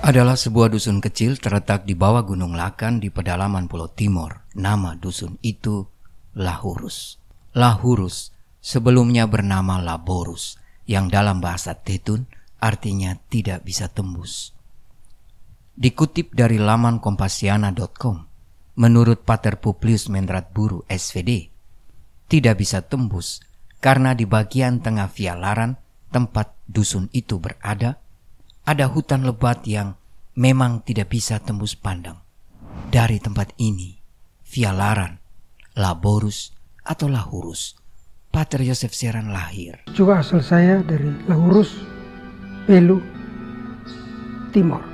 adalah sebuah dusun kecil terletak di bawah Gunung Lakan di pedalaman Pulau Timor. Nama dusun itu Lahurus. Lahurus sebelumnya bernama Laborus, yang dalam bahasa Tetun artinya tidak bisa tembus. Dikutip dari laman kompasiana.com, menurut Pater Publius Mendratburu SVD, tidak bisa tembus karena di bagian tengah Vialaran tempat dusun itu berada, ada hutan lebat yang memang tidak bisa tembus pandang. Dari tempat ini, Vialaran, Laborus atau Lahurus, Pater Yosef Seran lahir. Juga asal saya dari Lahurus, Belu, Timor.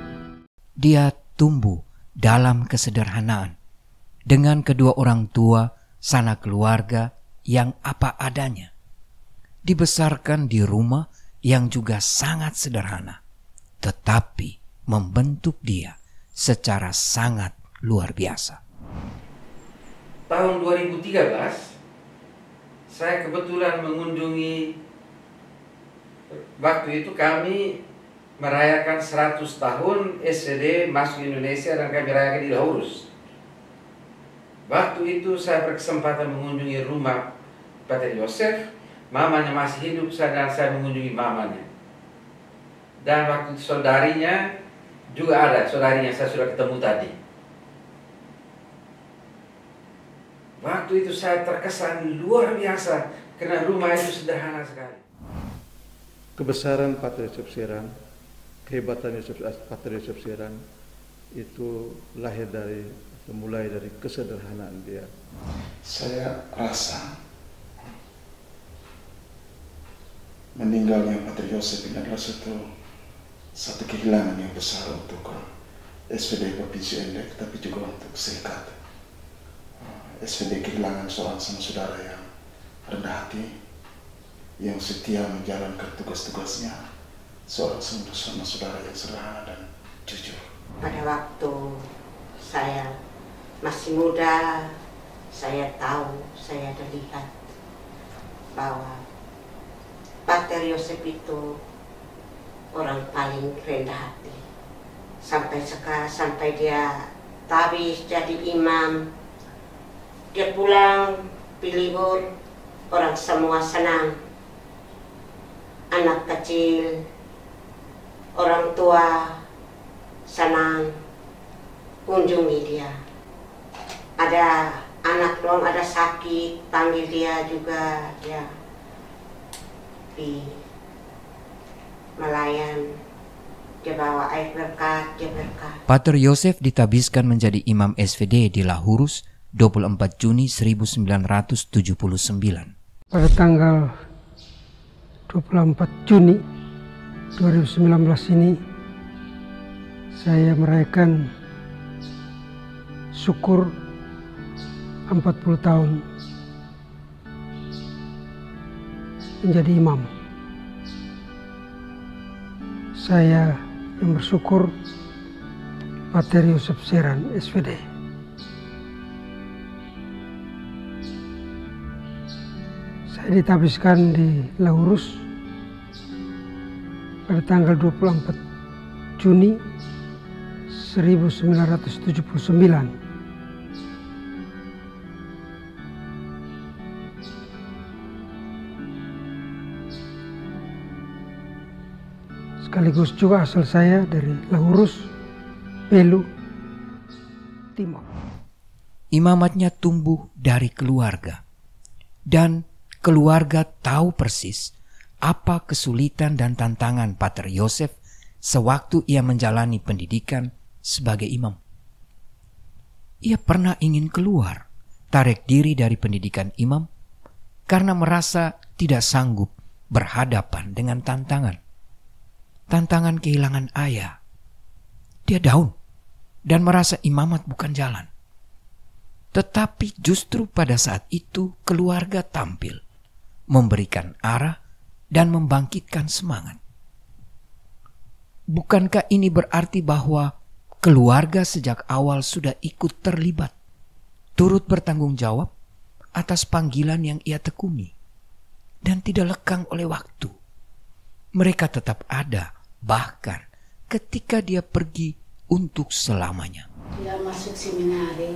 Dia tumbuh dalam kesederhanaan dengan kedua orang tua, sanak keluarga yang apa adanya. Dibesarkan di rumah yang juga sangat sederhana, tetapi membentuk dia secara sangat luar biasa. Tahun 2013, saya kebetulan mengunjungi, waktu itu kami merayakan 100 tahun SVD masuk Indonesia dan kami rayakan di Lahurus. Waktu itu saya berkesempatan mengunjungi rumah Pater Yosef, mamanya masih hidup dan saya mengunjungi mamanya. Dan waktu itu saudarinya juga ada, saudarinya saya sudah ketemu tadi. Waktu itu saya terkesan luar biasa karena rumah itu sederhana sekali. Kebesaran Pater Yosef Seran, kehebatan Pater Yosef Seran itu lahir dari, mulai dari kesederhanaan dia. Saya rasa meninggalnya Pater Yosef ini adalah satu kehilangan yang besar untuk SVD Provinsi Endek, tapi juga untuk Serikat. SVD kehilangan seorang sama saudara yang rendah hati, yang setia menjalankan tugas-tugasnya, seorang sama saudara yang sederhana dan jujur. Pada waktu saya masih muda, saya tahu, saya ada lihat bahwa Pater Yosef itu orang paling rendah hati. Sampai dia tabis jadi imam, dia pulang pilibur, orang semua senang. Anak kecil, orang tua senang kunjungi dia. Ada anak belum ada sakit, panggil dia juga, dia di melayan, dia bawa air berkat, dia berkat. Pater Yosef ditabiskan menjadi imam SVD di Lahurus 24 Juni 1979. Pada tanggal 24 Juni 2019 ini, saya merayakan syukur 40 tahun menjadi imam. Saya yang bersyukur Pater Yosef Seran SVD. Saya ditabiskan di Lahurus pada tanggal 24 Juni 1979. Sekaligus juga asal saya dari Lahurus, Belu, Timor. Imamatnya tumbuh dari keluarga, dan keluarga tahu persis apa kesulitan dan tantangan Pater Yosef sewaktu ia menjalani pendidikan sebagai imam. Ia pernah ingin keluar, tarik diri dari pendidikan imam karena merasa tidak sanggup berhadapan dengan tantangan kehilangan ayah. Dia down dan merasa imamat bukan jalan. Tetapi justru pada saat itu keluarga tampil, memberikan arah dan membangkitkan semangat. Bukankah ini berarti bahwa keluarga sejak awal sudah ikut terlibat, turut bertanggung jawab atas panggilan yang ia tekuni, dan tidak lekang oleh waktu? Mereka tetap ada, bahkan ketika dia pergi untuk selamanya. Dia masuk seminari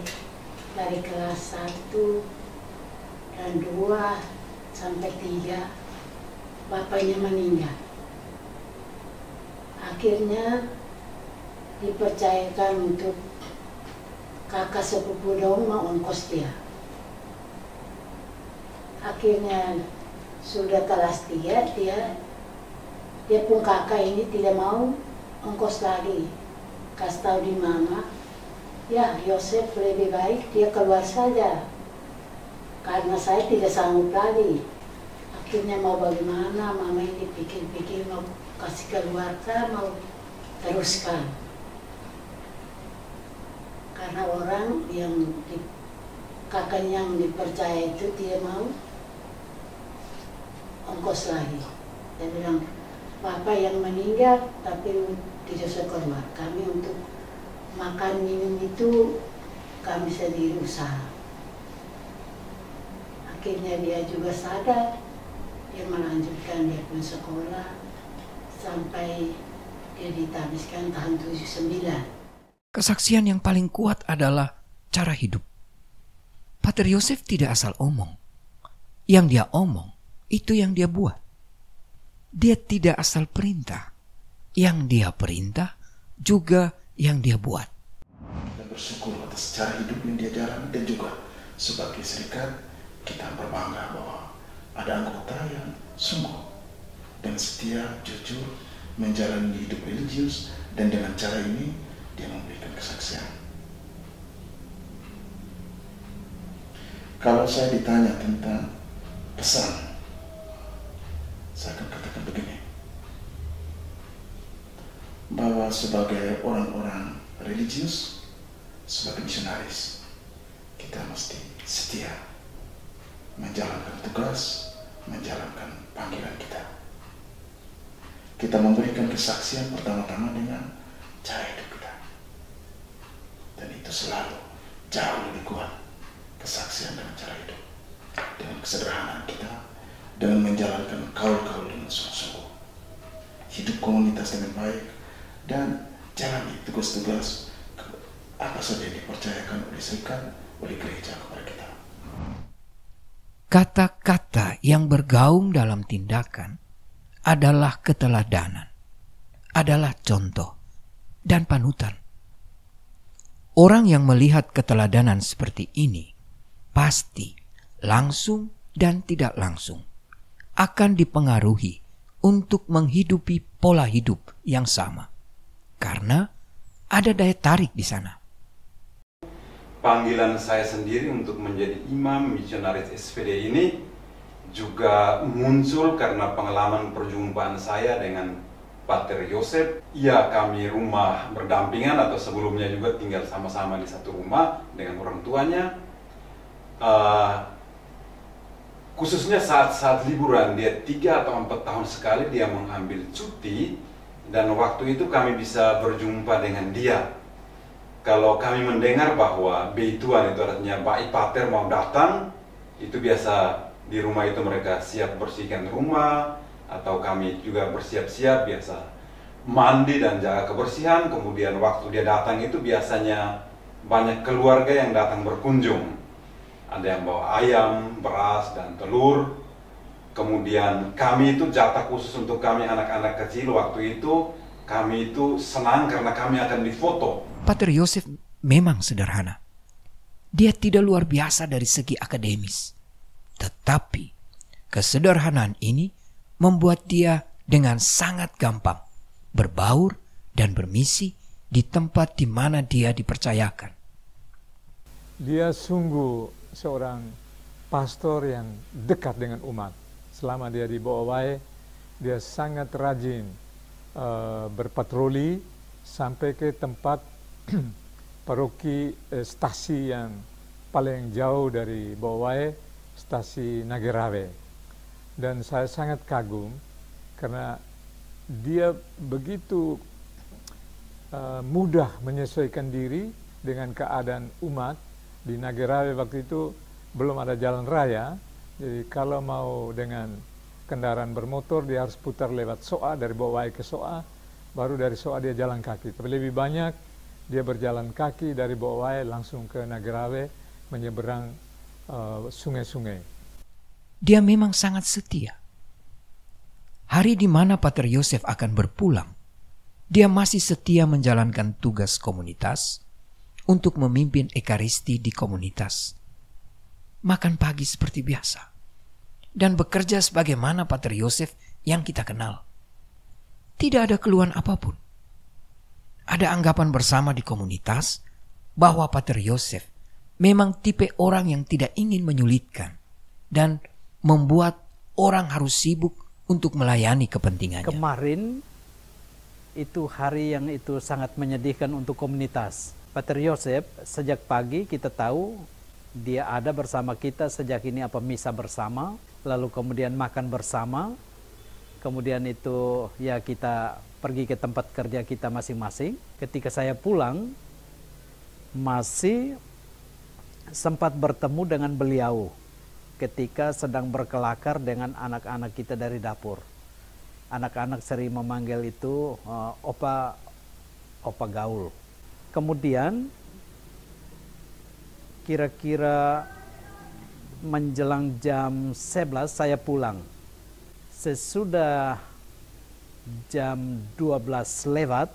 dari kelas 1 dan 2 sampai 3. Bapaknya meninggal. Akhirnya dipercayakan untuk kakak sepupu dong mengongkos dia. Akhirnya sudah kelas 3, dia pun kakak ini tidak mau ongkos lagi. Kasih tahu di mama, ya Yosef lebih baik dia keluar saja, karena saya tidak sanggup lagi. Akhirnya mau bagaimana, mama ini pikir-pikir mau kasih keluar kah, mau teruskan. Karena orang yang kakak yang dipercaya itu dia mau ongkos lagi. Dia bilang, Bapak yang meninggal tapi tidak usah keluar. Kami untuk makan minum itu kami sendiri usaha. Akhirnya dia juga sadar, dia melanjutkan dia pun sekolah sampai dia ditabiskan tahun 79. Kesaksian yang paling kuat adalah cara hidup. Pater Yosef tidak asal omong. Yang dia omong, itu yang dia buat. Dia tidak asal perintah. Yang dia perintah, juga yang dia buat. Kita bersyukur atas cara hidup yang dia jalani, dan juga sebagai serikat, kita berbangga bahwa ada anggota yang sungguh dan setia, jujur, menjalani hidup religius, dan dengan cara ini, dia memberikan kesaksian. Kalau saya ditanya tentang pesan, saya akan katakan begini, bahwa sebagai orang-orang religius, sebagai misionaris, kita mesti setia menjalankan tugas, menjalankan panggilan kita. Kita memberikan kesaksian pertama-tama dengan cara hidup kita, dan itu selalu jauh lebih kuat. Kesaksian dengan cara hidup, dengan kesederhanaan kita, dengan menjalankan kaul-kaul dengan sungguh-sungguh, hidup komunitas dengan baik, dan jalani tugas-tugas apa saja yang dipercayakan oleh serikat, oleh gereja kepada kita. Kata-kata yang bergaung dalam tindakan adalah keteladanan, adalah contoh dan panutan. Orang yang melihat keteladanan seperti ini pasti langsung dan tidak langsung akan dipengaruhi untuk menghidupi pola hidup yang sama, karena ada daya tarik di sana. Panggilan saya sendiri untuk menjadi imam misionaris SPD ini juga muncul karena pengalaman perjumpaan saya dengan Pater Yosef. Ya, kami rumah berdampingan atau sebelumnya juga tinggal sama-sama di satu rumah dengan orang tuanya. Khususnya saat-saat liburan, dia 3 atau 4 tahun sekali dia mengambil cuti, dan waktu itu kami bisa berjumpa dengan dia. Kalau kami mendengar bahwa beituan itu artinya baik pater mau datang, itu biasa di rumah itu mereka siap bersihkan rumah, atau kami juga bersiap-siap biasa mandi dan jaga kebersihan. Kemudian waktu dia datang itu biasanya banyak keluarga yang datang berkunjung. Ada yang bawa ayam, beras, dan telur. Kemudian kami itu jatah khusus untuk kami anak-anak kecil waktu itu. Kami itu senang karena kami akan difoto. Pater Yosef memang sederhana. Dia tidak luar biasa dari segi akademis. Tetapi kesederhanaan ini membuat dia dengan sangat gampang berbaur dan bermisi di tempat di mana dia dipercayakan. Dia sungguh seorang pastor yang dekat dengan umat. Selama dia di Bowai, dia sangat rajin berpatroli sampai ke tempat paroki stasi yang paling jauh dari Bowai, stasi Nagerawe. Dan saya sangat kagum karena dia begitu mudah menyesuaikan diri dengan keadaan umat. Di Nagerawe waktu itu belum ada jalan raya, jadi kalau mau dengan kendaraan bermotor dia harus putar lewat Soa, dari Bowai ke Soa, baru dari Soa dia jalan kaki. Tapi lebih banyak dia berjalan kaki dari Bowai langsung ke Nagarawe, menyeberang sungai-sungai. Dia memang sangat setia. Hari di mana Pater Yosef akan berpulang, dia masih setia menjalankan tugas komunitas untuk memimpin ekaristi di komunitas. Makan pagi seperti biasa. Dan bekerja sebagaimana Pater Yosef yang kita kenal. Tidak ada keluhan apapun. Ada anggapan bersama di komunitas bahwa Pater Yosef memang tipe orang yang tidak ingin menyulitkan dan membuat orang harus sibuk untuk melayani kepentingannya. Kemarin itu hari yang itu sangat menyedihkan untuk komunitas. Pater Yosef sejak pagi kita tahu dia ada bersama kita sejak ini misa bersama, lalu kemudian makan bersama, kemudian itu ya kita pergi ke tempat kerja kita masing-masing. Ketika saya pulang masih sempat bertemu dengan beliau ketika sedang berkelakar dengan anak-anak kita dari dapur. Anak-anak sering memanggil itu opa gaul. Kemudian kira-kira menjelang jam 11 saya pulang. Sesudah jam 12 lewat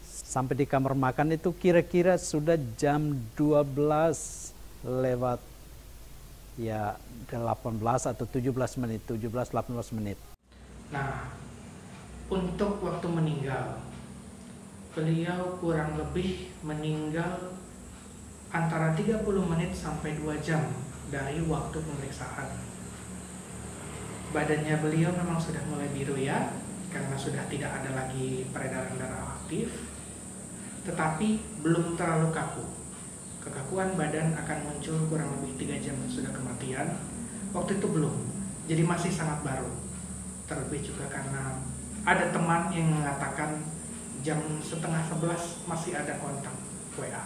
sampai di kamar makan itu kira-kira sudah jam 12 lewat ya 18 atau 17 menit, 17-18 menit. Nah, untuk waktu meninggal, beliau kurang lebih meninggal antara 30 menit sampai 2 jam dari waktu pemeriksaan. Badannya beliau memang sudah mulai biru ya, karena sudah tidak ada lagi peredaran darah aktif, tetapi belum terlalu kaku. Kekakuan badan akan muncul kurang lebih 3 jam sudah kematian. Waktu itu belum, jadi masih sangat baru. Terlebih juga karena ada teman yang mengatakan jam 10:30 masih ada kontak WA.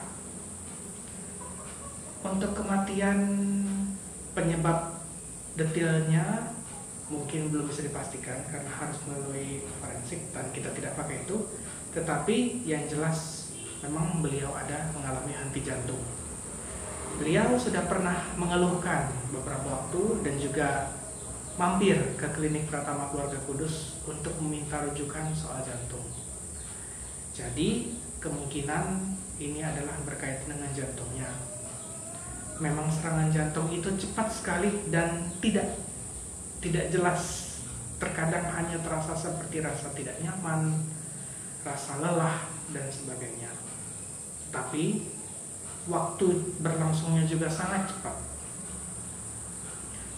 Untuk kematian penyebab detailnya mungkin belum bisa dipastikan karena harus melalui forensik dan kita tidak pakai itu. Tetapi yang jelas memang beliau ada mengalami henti jantung. Beliau sudah pernah mengeluhkan beberapa waktu dan juga mampir ke klinik Pratama Keluarga Kudus untuk meminta rujukan soal jantung. Jadi kemungkinan ini adalah berkaitan dengan jantungnya. Memang serangan jantung itu cepat sekali dan tidak jelas. Terkadang hanya terasa seperti rasa tidak nyaman, rasa lelah dan sebagainya. Tapi waktu berlangsungnya juga sangat cepat.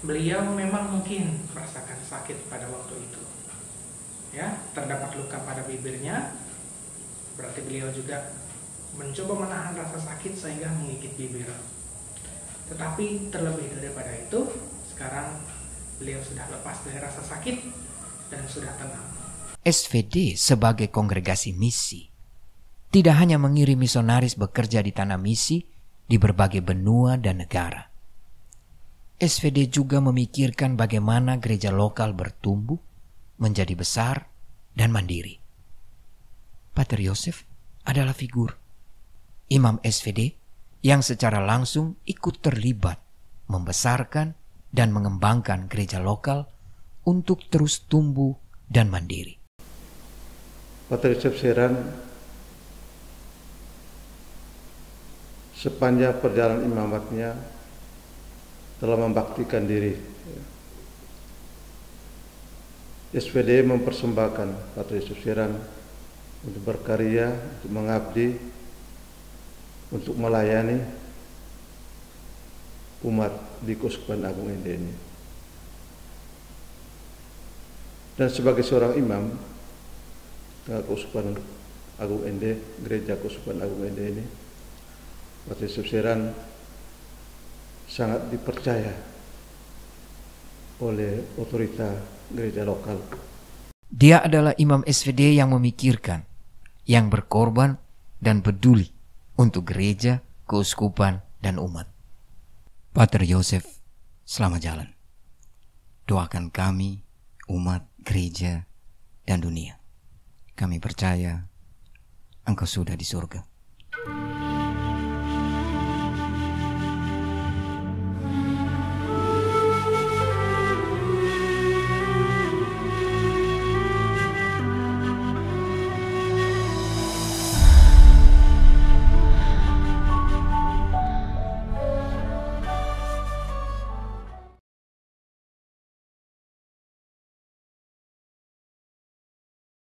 Beliau memang mungkin merasakan sakit pada waktu itu. Ya, terdapat luka pada bibirnya. Berarti beliau juga mencoba menahan rasa sakit sehingga menggigit bibir. Tetapi terlebih daripada itu, sekarang beliau sudah lepas dari rasa sakit dan sudah tenang. SVD sebagai kongregasi misi tidak hanya mengirim misionaris bekerja di tanah misi di berbagai benua dan negara. SVD juga memikirkan bagaimana gereja lokal bertumbuh, menjadi besar, dan mandiri. Pater Yosef adalah figur imam SVD yang secara langsung ikut terlibat membesarkan dan mengembangkan gereja lokal untuk terus tumbuh dan mandiri. Pater Yosef Seran sepanjang perjalanan imamatnya telah membaktikan diri. SVD mempersembahkan Pater Yosef Seran untuk berkarya, untuk mengabdi, untuk melayani umat di Keuskupan Agung Ende ini. Dan sebagai seorang imam Keuskupan Agung Ende, Gereja Keuskupan Agung Ende ini, Pater Yosef Seran sangat dipercaya oleh otorita gereja lokal. Dia adalah imam SVD yang memikirkan, yang berkorban dan peduli untuk gereja, keuskupan, dan umat. Pater Yosef, selamat jalan. Doakan kami, umat, gereja, dan dunia. Kami percaya Engkau sudah di surga.